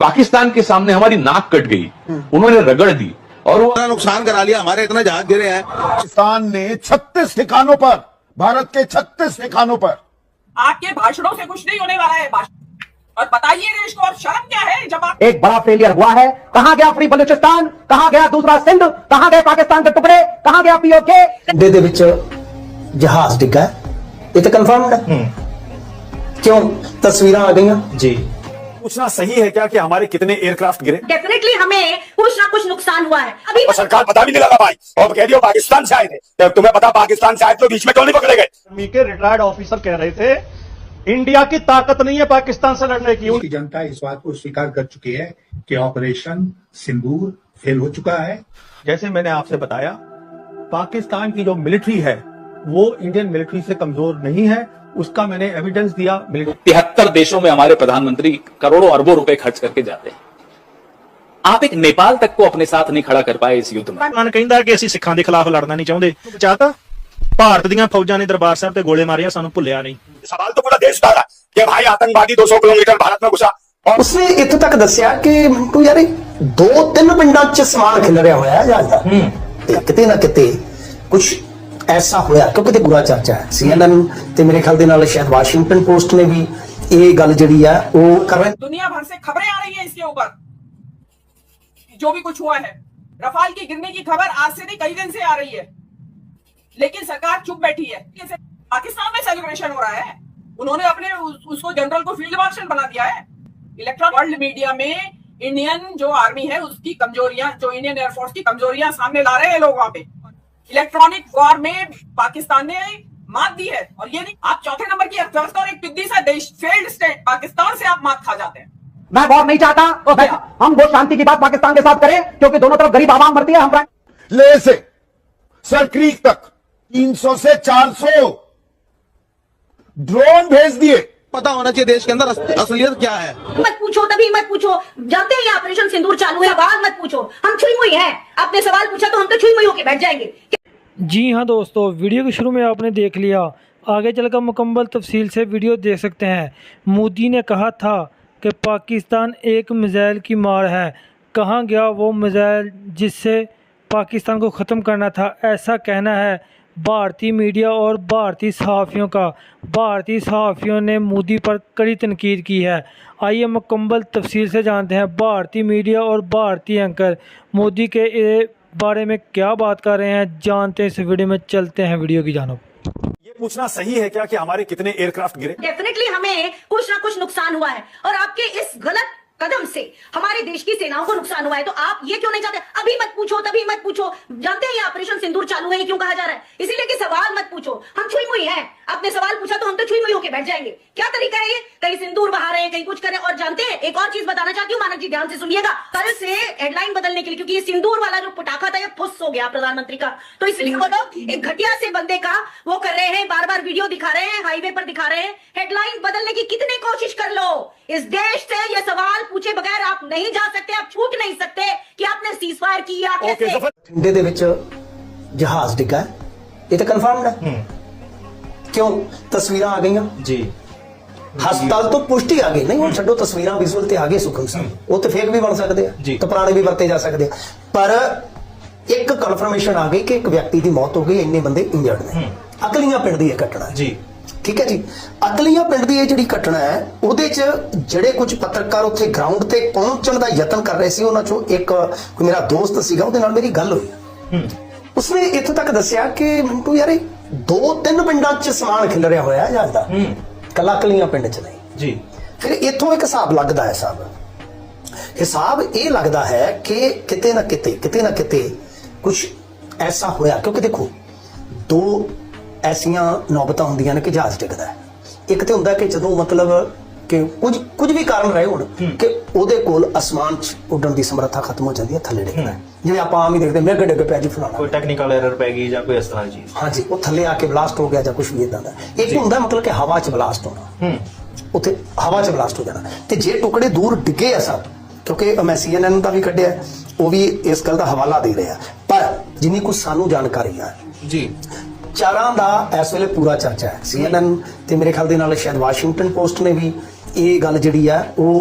पाकिस्तान के सामने हमारी नाक कट गई, उन्होंने रगड़ दी और वो नुकसान करा लिया, हमारे इतने जहाज गिरे हैं। पाकिस्तान ने 36 ठिकानों पर, भारत के 36 ठिकानों पर। आपके भाषणों से कुछ नहीं होने वाला है। और बताइए देश को, अब शर्म क्या है जब आप एक बड़ा फेलियर हुआ है। कहां गया फ्री बलूचिस्तान, कहां गया दूसरा सिंध, कहां गए पाकिस्तान के टुकड़े, कहां गया पीओके। ਦੇ ਵਿੱਚ ਜਹਾਜ਼ ਡਿੱਗਾ ਇਹ ਤਾਂ ਕਨਫਰਮਡ ਹੈ। क्यों तस्वीरें आ गई जी। पूछना सही है क्या कि हमारे कितने एयरक्राफ्ट गिरे? डेफिनेटली हमें कुछ ना कुछ नुकसान हुआ है। अभी और सरकार पता भी नहीं लगा भाई, और कह रही हो पाकिस्तान से आए थे, जब तुम्हें पता पाकिस्तान से आए तो बीच में क्यों नहीं पकड़े गए? आर्मी के रिटायर्ड ऑफिसर कह रहे थे इंडिया की ताकत नहीं है पाकिस्तान से लड़ने की। जनता इस बात को स्वीकार कर चुकी है कि ऑपरेशन सिंदूर फेल हो चुका है। जैसे मैंने आपसे बताया, पाकिस्तान की जो मिलिट्री है वो इंडियन मिलिट्री से कमजोर नहीं है, उसका मैंने एविडेंस दिया। 73 देशों में हमारे प्रधानमंत्री करोड़ों अरबों रुपए खर्च करके जाते हैं। आप एक नेपाल तक को अपने साथ नहीं खड़ा कर पाए इस युद्ध में। ਮਨ ਕਹਿੰਦਾ ਕਿ ਅਸੀਂ ਸਿੱਖਾਂ ਦੇ ਖਿਲਾਫ ਲੜਨਾ ਨਹੀਂ ਚਾਹੁੰਦੇ। ਚਾਹਤਾ ਭਾਰਤ ਦੀਆਂ ਫੌਜਾਂ ਨੇ ਦਰਬਾਰ ਸਾਹਿਬ ਤੇ ਗੋਲੇ ਮਾਰੇ, ਸਾਨੂੰ ਭੁੱਲਿਆ ਨਹੀਂ। सवाल तो पूरा देश उठा रहा कि भाई आतंकवादी 200 किलोमीटर भारत में घुसा। और उसने इत्थों तक दसिया कि मिंटू यार 2-3 पिंडां च समान खिलरिया होया है जहाज दा, ते किते ना किते कुछ ऐसा होया, क्योंकि ते बुरा चर्चा है। CNN ते मेरे ख्याल दे नाल शायद वाशिंगटन पोस्ट ने भी ये गल जिहड़ी है वो कर रहे। दुनिया भर से खबरें आ रही है इसके ऊपर, जो भी कुछ हुआ है। रफाल की गिरने की खबर आज से नहीं कई दिन से आ रही है, लेकिन सरकार चुप बैठी है। पाकिस्तान में सेलिब्रेशन हो रहा है, उन्होंने अपने उसको जनरल को फील्ड मार्शल बना दिया है। इलेक्ट्रॉनिक वर्ल्ड मीडिया में इंडियन जो आर्मी है उसकी कमजोरियां, जो इंडियन एयरफोर्स की कमजोरियां सामने ला रहे हैं लोग वहां पे। इलेक्ट्रॉनिक वॉर में पाकिस्तान ने मात दी है, और ये नहीं, आप चौथे नंबर की अर्थव्यवस्था और एक पिद्दी सा देश, फेल्ड स्टेट पाकिस्तान से आप मात खा जाते हैं। मैं वॉर नहीं चाहता, हम वो शांति की बात पाकिस्तान के साथ करें, क्योंकि दोनों तरफ गरीब आवाम मरती है। हम ले से सर क्रीक तक 300 से 400 ड्रोन भेज दिए। पता होना चाहिए देश के अंदर असलियत क्या है। मत पूछो, तभी मत पूछो, जानते हैं ये ऑपरेशन सिंदूर चालू है। सवाल मत पूछो, हम छुई मुई हैं। आपने सवाल पूछा तो हम तो छुई मुई होके बैठ जाएंगे। जी हाँ दोस्तों, वीडियो के शुरू में आपने देख लिया, आगे चलकर मुकम्मल तफसील से वीडियो देख सकते हैं। मोदी ने कहा था कि पाकिस्तान एक मिसाइल की मार है। कहाँ गया वो मिसाइल जिससे पाकिस्तान को ख़त्म करना था? ऐसा कहना है भारतीय मीडिया और भारतीय सहाफ़ियों का। भारतीय सहाफ़ियों ने मोदी पर कड़ी तनकीद की है। आइए मुकम्मल तफसील से जानते हैं भारतीय मीडिया और भारतीय एंकर मोदी के बारे में क्या बात कर रहे हैं। जानते हैं इस वीडियो में, चलते हैं वीडियो की जानिब। ये पूछना सही है क्या कि हमारे कितने एयरक्राफ्ट गिरे? डेफिनेटली हमें कुछ ना कुछ नुकसान हुआ है, और आपके इस गलत कदम से हमारे देश की सेनाओं को नुकसान हुआ है। तो आप ये क्यों नहीं चाहते? अभी मत पूछो, तभी मत पूछो, जानते हैं ये ऑपरेशन सिंदूर चालू है, ये क्यों कहा जा रहा है? इसीलिए कि सवाल मत पूछो, हम छुई मुई हैं। आपने सवाल पूछा तो हम तो छुई मुई होके बैठ जाएंगे। क्या तरीका है ये? कहीं सिंदूर बहा रहे हैं, कहीं कुछ कर रहे हैं। और जानते हैं, एक और चीज बताना चाहती हूँ, मानक जी ध्यान से सुनिएगा। कल से हेडलाइन बदलने के लिए, क्योंकि ये सिंदूर वाला जो पटाखा था ये फुस हो गया प्रधानमंत्री का, तो इसलिए वो लोग एक घटिया से बंदे का वो कर रहे हैं, बार बार वीडियो दिखा रहे हैं, हाईवे पर दिखा रहे हैं। हेडलाइन बदलने की कितनी कोशिश कर लो, इस देश से ये सवाल पूछे बगैर आप नहीं जा सकते, आप छूट नहीं सकते कि आपने सीज फायर की या कैसे। ठंडे दे विच जहाज डिगा ये तो कन्फर्मड है। क्यों तस्वीरें आ गई जी। हस्पताल तो पुष्टि आ गई, नहीं वो छड्डो तस्वीरें विजुअल ते आ गए सुखम सन, वो तो फेक भी बन सकते हैं, तो पुराने भी वरते जा सकते हैं। पर एक कन्फर्मेशन आ गई कि एक व्यक्ति की मौत हो गई, इन्ने बंदे इंजर्ड ने। अकलियां पिंड दी घटना जी, ठीक है जी। अकलियां पिंड की जिहड़ी घटना है ਉਹਦੇ ਚ ਜਿਹੜੇ ਕੁਝ ਪੱਤਰਕਾਰ ਉੱਥੇ ਗਰਾਊਂਡ ਤੇ ਪਹੁੰਚਣ ਦਾ ਯਤਨ ਕਰ ਰਹੇ ਸੀ, ਉਹਨਾਂ ਚੋਂ ਇੱਕ ਕੋਈ ਮੇਰਾ ਦੋਸਤ ਸੀਗਾ, ਉਹਦੇ ਨਾਲ ਮੇਰੀ ਗੱਲ ਹੋਈ। ਉਸਨੇ ਇੱਥੋਂ ਤੱਕ ਦੱਸਿਆ ਕਿ ਮਿੰਟੂ ਯਾਰ 2-3 ਪਿੰਡਾਂ ਚ ਸਮਾਨ ਖਿਲਰਿਆ ਹੋਇਆ ਹੈ ਜਾਂਦਾ, ਕੱਲਾ ਅਕਲੀਆਂ ਪਿੰਡ ਚ ਨਹੀਂ ਜੀ। ਫਿਰ ਇੱਥੋਂ ਇੱਕ ਹਿਸਾਬ ਲੱਗਦਾ ਹੈ, ਹਿਸਾਬ ਇਹ ਲੱਗਦਾ ਹੈ ਕਿ ਕਿਤੇ ਨਾ ਕਿਤੇ ਕੁਝ ਐਸਾ ਹੋਇਆ। ਕਿਉਂਕਿ ਦੇਖੋ ਦੋ ऐसियां नौबतां होंदियां ने कि जहाज डिगदा है। एक तो हुंदा कि जदों मतलब कि कुछ भी कारण रहे होण कि ਉਹਦੇ ਕੋਲ आसमान च उड़न की समर्था खत्म हो जाती है, थले डिगदा है। जिवें आपां आम ही देखदे मेघ डिग पिया जी फलाना, कोई टेक्निकल एरर पै गई या कोई इस तरह चीज, हाँ जी, वो थले आके ब्लास्ट हो गया या कुछ भी इदां दा। एक हुंदा मतलब कि हवा च ब्लास्ट होना, उत्थे हवा च ब्लास्ट हो जाना। ते जे टुकड़े दूर डिगे आ सब, क्योंकि मैं CNN का भी कढ़िया, वो भी इस गल का हवाला दे रहे हैं। पर जिन्नी कुछ सानू जानकारी है जी, चारां दा इस वेले पूरा चर्चा है। CNN ते मेरे ख्याल दे नाल शायद वाशिंगटन पोस्ट ने भी ये गल जिहड़ी है वो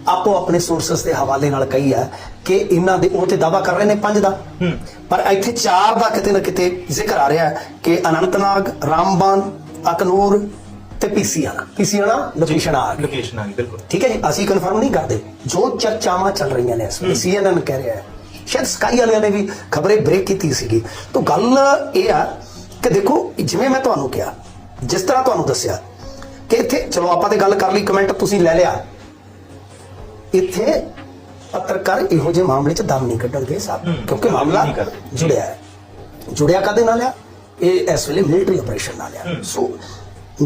ਆਪੋ ਆਪਣੇ ਸੋਰਸਸ ਦੇ ਹਵਾਲੇ ਨਾਲ ਕਹੀ ਹੈ ਕਿ ਇਹਨਾਂ ਦੇ ਉਹ ਤੇ ਦਾਵਾ ਕਰ ਰਹੇ ਨੇ 5 ਦਾ, ਪਰ ਇੱਥੇ 4 ਦਾ ਕਿਤੇ ਨਾ ਕਿਤੇ ਜ਼ਿਕਰ ਆ ਰਿਹਾ ਹੈ ਕਿ ਅਨੰਤਨਾਗ, ਰਾਮਬਨ, ਅਕਨੂਰ ਤੇ ਪੀਸੀਆਣਾ ਲੋਕੇਸ਼ਨ ਆ ਗਈ। बिल्कुल ਠੀਕ ਹੈ ਜੀ, ਅਸੀਂ ਕਨਫਰਮ ਨਹੀਂ ਕਰਦੇ, ਜੋ ਚਰਚਾਵਾਂ ਚੱਲ ਰਹੀਆਂ ਨੇ ਇਸ ਵੇਲੇ CNN ਕਹਿ ਰਿਹਾ ਹੈ, ਸ਼ਾਇਦ ਸਕਾਈ ਵਾਲਿਆਂ ਨੇ ਵੀ ਖਬਰੇ ਬ੍ਰੇਕ ਕੀਤੀ ਸੀਗੀ। ਤਾਂ ਗੱਲ ਇਹ ਆ ਕਿ ਦੇਖੋ, ਜਿਵੇਂ ਮੈਂ ਤੁਹਾਨੂੰ ਕਿਹਾ, ਜਿਸ ਤਰ੍ਹਾਂ ਤੁਹਾਨੂੰ ਦੱਸਿਆ ਕਿ ਇੱਥੇ ਚਲੋ ਆਪਾਂ ਤੇ ਗੱਲ ਕਰ ਲਈ, ਕਮੈਂਟ ਤੁਸੀਂ ਲੈ ਲਿਆ, ਇੱਥੇ ਪੱਤਰਕਾਰ ਇਹੋ ਜਿਹੇ ਮਾਮਲੇ 'ਚ ਦਮ ਨਹੀਂ ਕੱਢਣਗੇ ਸਾਹਿਬ, ਕਿਉਂਕਿ ਮਾਮਲਾ ਜੁੜਿਆ ਹੈ। ਜੁੜਿਆ ਕਾਹਦੇ ਨਾਲ ਆ? ਇਹ ਇਸ ਵੇਲੇ ਮਿਲਟਰੀ ਆਪਰੇਸ਼ਨ ਨਾਲ ਆ। ਸੋ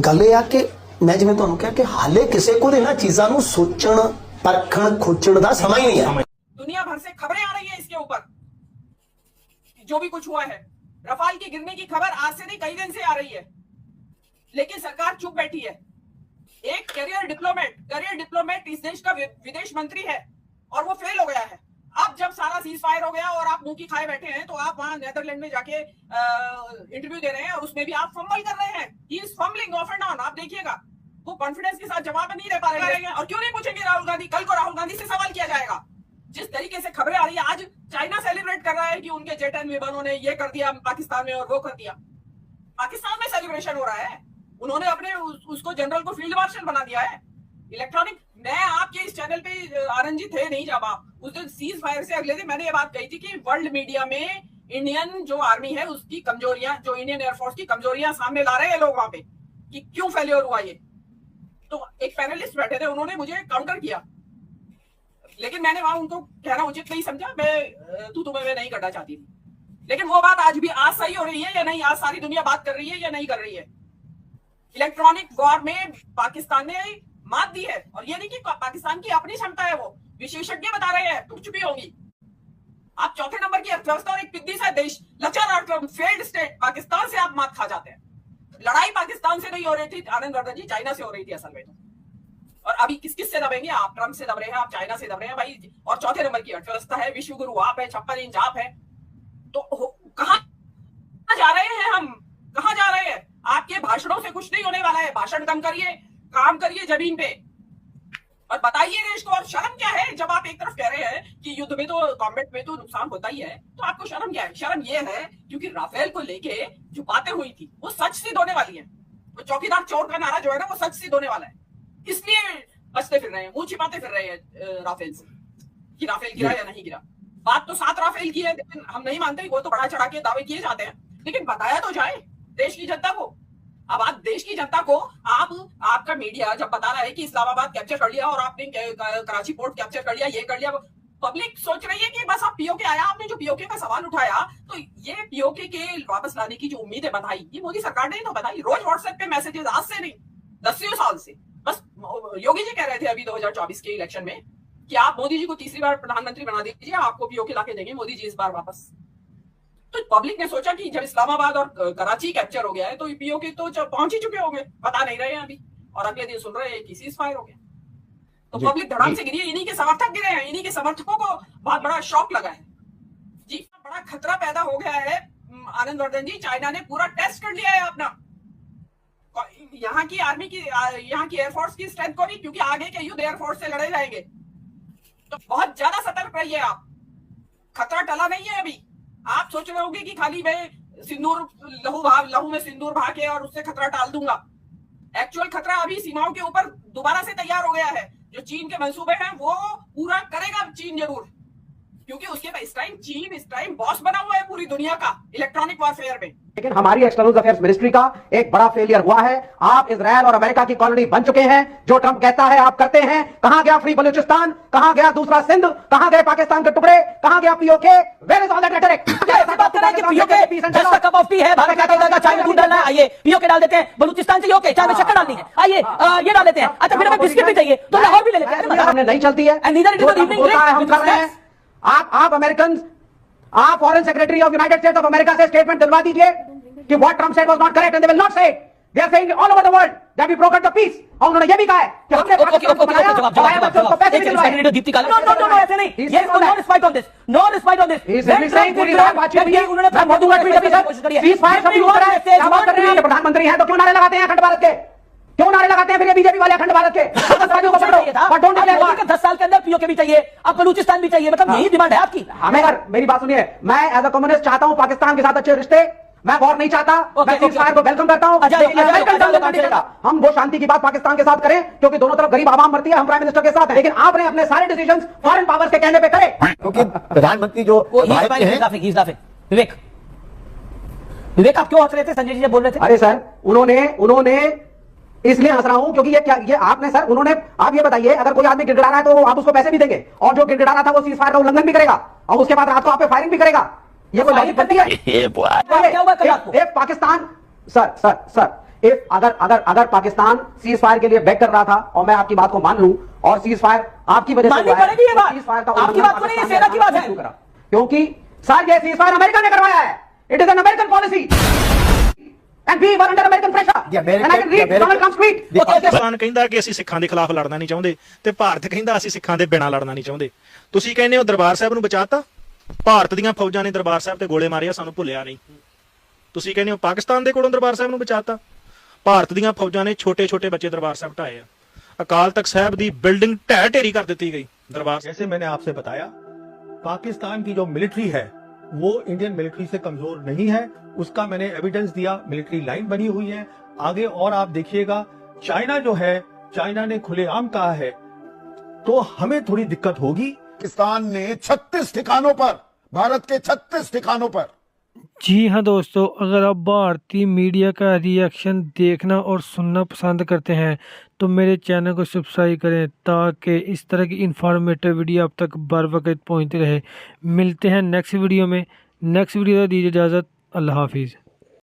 ਗੱਲ ਇਹ ਆ ਕਿ ਮੈਂ ਜਿਵੇਂ ਤੁਹਾਨੂੰ ਕਿਹਾ ਕਿ ਹਾਲੇ ਕਿਸੇ ਕੋਲ ਇਹਨਾਂ ਚੀਜ਼ਾਂ ਨੂੰ ਸੋਚਣ, ਪਰਖਣ, ਖੋਜਣ ਦਾ ਸਮਾਂ ਹੀ ਨਹੀਂ ਹੈ। दुनिया भर से खबरें आ रही है इसके ऊपर, जो भी कुछ हुआ है। रफाल के गिरने की खबर आज से नहीं कई दिन से आ रही है, लेकिन सरकार चुप बैठी है। एक करियर डिप्लोमेट इस देश का विदेश मंत्री है और वो फेल हो गया है। अब जब सारा सीज फायर हो गया और आप मुंह की खाए बैठे हैं, तो आप वहां नेदरलैंड में जाके इंटरव्यू दे रहे हैं और उसमें भी आप फंबल कर रहे हैं। He is fumbling of and on. आप देखिएगा वो कॉन्फिडेंस के साथ जवाब नहीं दे पा रहे हैं। और क्यों नहीं पूछेंगे राहुल गांधी? कल को राहुल गांधी से सवाल किया जाएगा। जिस तरीके से खबरें आ रही है, आज चाइना सेलिब्रेट कर रहा है कि उनके जेट-10 विमानों ने ये कर दिया पाकिस्तान में और वो कर दिया। पाकिस्तान में सेलिब्रेशन हो रहा है, उन्होंने अपने उसको जनरल को फील्ड मार्शल बना दिया है। इलेक्ट्रॉनिक, मैं आपके इस चैनल पे आनंद जी थे नहीं जब आप उस दिन सीज फायर से अगले दिन मैंने ये बात कही थी कि वर्ल्ड मीडिया में इंडियन जो आर्मी है उसकी कमजोरियां, जो इंडियन एयरफोर्स की कमजोरियां सामने ला रहे हैं लोग वहां पे कि क्यों फेलियर हुआ ये। तो एक पैनलिस्ट बैठे थे, उन्होंने मुझे काउंटर किया, लेकिन मैंने वहां उनको कहना उचित नहीं समझा। मैं तू तुम्हें नहीं करना चाहती थी, लेकिन वो बात आज भी आज सही हो रही है या नहीं? आज सारी दुनिया बात कर रही है या नहीं कर रही है? इलेक्ट्रॉनिक वॉर में पाकिस्तान ने मात दी है, और ये नहीं कि पाकिस्तान की अपनी क्षमता है, वो विशेषज्ञ बता रहे हैं टूट चुकी होंगी। आप चौथे नंबर की अर्थव्यवस्था और एक पिद्दी सा देश, लचार राष्ट्र, फेल्ड स्टेट पाकिस्तान से आप मात खा जाते हैं। लड़ाई पाकिस्तान से नहीं हो रही थी आनंद वर्धन जी, चाइना से हो रही थी असल में। तो और अभी किस किस से दबेंगे? आप ट्रम्प से दब रहे हैं, आप चाइना से दब रहे हैं भाई। और चौथे नंबर की अर्थव्यवस्था है, विश्व गुरु आप है, 56 इंच आप है। तो कहां जा रहे हैं हम? कहां जा रहे हैं? आपके भाषणों से कुछ नहीं होने वाला है। भाषण कम करिए, काम करिए जमीन पे और बताइए देश को। और शर्म क्या है जब आप एक तरफ कह रहे हैं कि युद्ध में तो, कॉम्बैट में तो नुकसान होता ही है, तो आपको शर्म क्या है? शर्म ये है क्योंकि राफेल को लेके जो बातें हुई थी वो सच सिद्ध होने वाली है। वो चौकीदार चोर का नारा जो है ना, वो सच सिद्ध होने वाला है। इसलिए बचते फिर रहे हैं, मुंह छिपाते फिर रहे हैं राफेल से कि राफेल गिरा या नहीं गिरा। बात तो 7 राफेल की है, लेकिन हम नहीं मानते। वो तो बढ़ा चढ़ा के दावे किए जाते हैं, लेकिन बताया तो जाए देश की जनता को। अब आप देश की जनता को, आपका मीडिया जब बता रहा है कि इस्लामाबाद कैप्चर कर लिया और आपने कराची पोर्ट कैप्चर कर लिया, ये कर लिया, पब्लिक सोच रही है कि बस अब पीओके आया। आपने जो पीओके का सवाल उठाया, तो ये पीओके के वापस लाने की जो उम्मीदें बताई, ये मोदी सरकार ने तो बताई। रोज व्हाट्सएप पे मैसेजेस, आज से नहीं 10 साल से। बस योगी जी कह रहे थे अभी 2024 के इलेक्शन में कि आप मोदी जी को तीसरी बार प्रधानमंत्री बना दीजिए, आपको पीओके लाके देंगे मोदी जी इस बार वापस। तो पब्लिक ने सोचा कि जब इस्लामाबाद और कराची कैप्चर हो गया है, तो पीओके तो पहुंच ही चुके होंगे, बता नहीं रहे हैं अभी, और अगले दिन सुन रहे हैं कि सीज फायर हो गया। तो पब्लिक धड़ाम से गिरी है। इन्हीं के समर्थक गिरे हैं, इन्हीं के समर्थकों को बहुत बड़ा शॉक लगा है जी। बड़ा खतरा पैदा हो गया है आनंद वर्धन जी। चाइना ने पूरा टेस्ट कर लिया है अपना, यहाँ की आर्मी की, यहाँ की एयरफोर्स की स्ट्रेंथ को नहीं, क्योंकि आगे के युद्ध एयरफोर्स से लड़े जाएंगे। तो बहुत ज्यादा सतर्क रहिए आप। खतरा टला नहीं है अभी। आप सोच रहे होंगे कि खाली मैं सिंदूर लहू में सिंदूर भा के और उससे खतरा टाल दूंगा। एक्चुअल खतरा अभी सीमाओं के ऊपर दोबारा से तैयार हो गया है। जो चीन के मंसूबे हैं वो पूरा करेगा चीन जरूर, क्योंकि उसके पास चीन इस टाइम बॉस बना हुआ है पूरी दुनिया का इलेक्ट्रॉनिक वॉरफेयर में। लेकिन हमारी एक्सटर्नल अफेयर्स मिनिस्ट्री का एक बड़ा फेलियर हुआ है। आप इजरायल और अमेरिका की कॉलोनी बन चुके हैं। जो ट्रंप कहता है आप करते हैं। कहां गया फ्री बलूचिस्तान? कहां गया दूसरा सिंध? कहां गए पाकिस्तान के टुकड़े? कहां गया POK? Where is all that rhetoric? Cup of tea है, भारत क्या कहेगा? चाय में दूध डालना है, आइए पीओके डाल देते हैं। बलूचिस्तान चाहिए, ओके, चाय में शक्कर डालनी है, आइए ये डाल देते हैं। अच्छा, फिर हमें बिस्किट भी चाहिए तो लाहौर भी ले लेते हैं। हमने नहीं चलती है, हम कर रहे हैं। आप अमेरिकन, आप foreign secretary of United States of America से स्टेटमेंट दिलवा दीजिए कि what Trump said was not correct, and they will not say it. They are saying all over the world that we broken the peace. और उन्होंने ये भी कहा है कि हमने पाकिस्तान को बनाया, हमारे बच्चों को पैसे भी दिलवाए। दीप्ति काला, नो ऐसे नहीं। ये no respect on this, no respect on this. He is really saying पूरी बात बातचीत हुई है। उन्होंने मैं बहुत दूंगा ट्वीट अभी सर, सीज फायर सब शुरू कर रहे हैं। क्या बात कर रहे हैं? प्रधानमंत्री हैं तो क्यों नारे लगाते हैं अखंड भारत के? क्यों नारे लगाते हैं फिर ये बीजेपी वाले अखंड भारत के? आतंकवादियों को पकड़ो, but don't declare war। 10 साल के अंदर पीओके भी चाहिए, अब बलूचिस्तान भी चाहिए, मतलब यही डिमांड है आपकी। हमें अगर मेरी बात सुनिए, मैं एज अ कम्युनिस्ट चाहता हूं पाकिस्तान के साथ अच्छे रिश्ते, मैं वॉर नहीं चाहता, मैं सीज़फायर को वेलकम करता हूं, लेकिन अमेरिकन डॉलर नहीं देगा। हम वो शांति की बात पाकिस्तान के साथ करें क्योंकि दोनों तरफ गरीब आवाम मरती है, हम प्राइम मिनिस्टर के साथ हैं, लेकिन आपने अपने सारे डिसीजंस फॉरेन पावर्स के कहने पे करे। क्योंकि प्रधानमंत्री जो भारत के हैं, विवेक आप क्यों हंस रहे थे? संजय जी जब बोल रहे थे। अरे सर, उन्होंने इसलिए हंस रहा हूं क्योंकि ये आपने सर, उन्होंने, आप ये बताइए, अगर कोई आदमी गिड़गिड़ा रहा है तो आप उसको पैसे भी देंगे, और जो गिड़गिड़ा रहा था वो सीज़फायर का उल्लंघन भी करेगा, और उसके बाद रात को आप पे फायरिंग भी करेगा। ये कोई लॉजिक बनती है? क्या हुआ कल आपको? एक पाकिस्तान सर, अगर पाकिस्तान सीज़फायर के लिए बैक कर रहा था, और मैं आपकी बात को मान लूं, और सीज़फायर आपकी वजह से माननी हुआ है, पड़ेगी ये बात। सीज़फायर का आपकी बात तो नहीं है, सेना की बात है। क्योंकि सर ये सीज़फायर अमेरिका ने करवाया है, it is an American policy and we were under American pressure and I can read Donald Trump's tweet। Pakistan ਕਹਿੰਦਾ ਕਿ ਅਸੀਂ ਸਿੱਖਾਂ ਦੇ ਖਿਲਾਫ ਲੜਨਾ ਨਹੀਂ ਚਾਹੁੰਦੇ ਤੇ ਭਾਰਤ ਕਹਿੰਦਾ ਅਸੀਂ ਸਿੱਖਾਂ ਦੇ ਬਿਨਾਂ ਲੜਨਾ ਨਹੀਂ ਚਾਹੁੰਦੇ। ਤੁਸੀਂ ਕਹਿੰਦੇ ਹੋ ਦਰਬਾਰ ਸਾਹਿਬ ਨੂੰ ਬਚਾਤਾ, ਭਾਰਤ ਦੀਆਂ ਫੌਜਾਂ ਨੇ ਦਰਬਾਰ ਸਾਹਿਬ ਤੇ ਗੋਲੇ ਮਾਰੇ ਆ, ਸਾਨੂੰ ਭੁੱਲਿਆ ਨਹੀਂ। ਤੁਸੀਂ ਕਹਿੰਦੇ ਹੋ ਪਾਕਿਸਤਾਨ ਦੇ ਕੋਲੋਂ ਦਰਬਾਰ ਸਾਹਿਬ ਨੂੰ ਬਚਾਤਾ, ਭਾਰਤ ਦੀਆਂ ਫੌਜਾਂ ਨੇ ਛੋਟੇ ਛੋਟੇ ਬੱਚੇ ਦਰਬਾਰ ਸਾਹਿਬ ਢਾਏ ਆ, ਅਕਾਲ ਤਖਤ ਸਾਹਿਬ ਦੀ ਬਿਲਡਿੰਗ ਢਹਿ ਢੇਰੀ ਕਰ ਦਿੱਤੀ ਗਈ। दरबार जैसे मैंने आपसे बताया, पाकिस्तान की जो मिलिट्री है वो इंडियन मिलिट्री से कमजोर नहीं है, उसका मैंने एविडेंस दिया। मिलिट्री लाइन बनी हुई है आगे, और आप देखिएगा चाइना जो है, चाइना ने खुलेआम कहा है, तो हमें थोड़ी दिक्कत होगी। पाकिस्तान ने 36 ठिकानों पर, भारत के 36 ठिकानों पर। जी हाँ दोस्तों, अगर आप भारतीय मीडिया का रिएक्शन देखना और सुनना पसंद करते हैं तो मेरे चैनल को सब्सक्राइब करें ताकि इस तरह की इन्फॉर्मेटिव वीडियो आप तक बर वक्त पहुँचते रहे। मिलते हैं नेक्स्ट वीडियो में। नेक्स्ट वीडियो दीजिए इजाज़त। अल्लाह हाफिज़।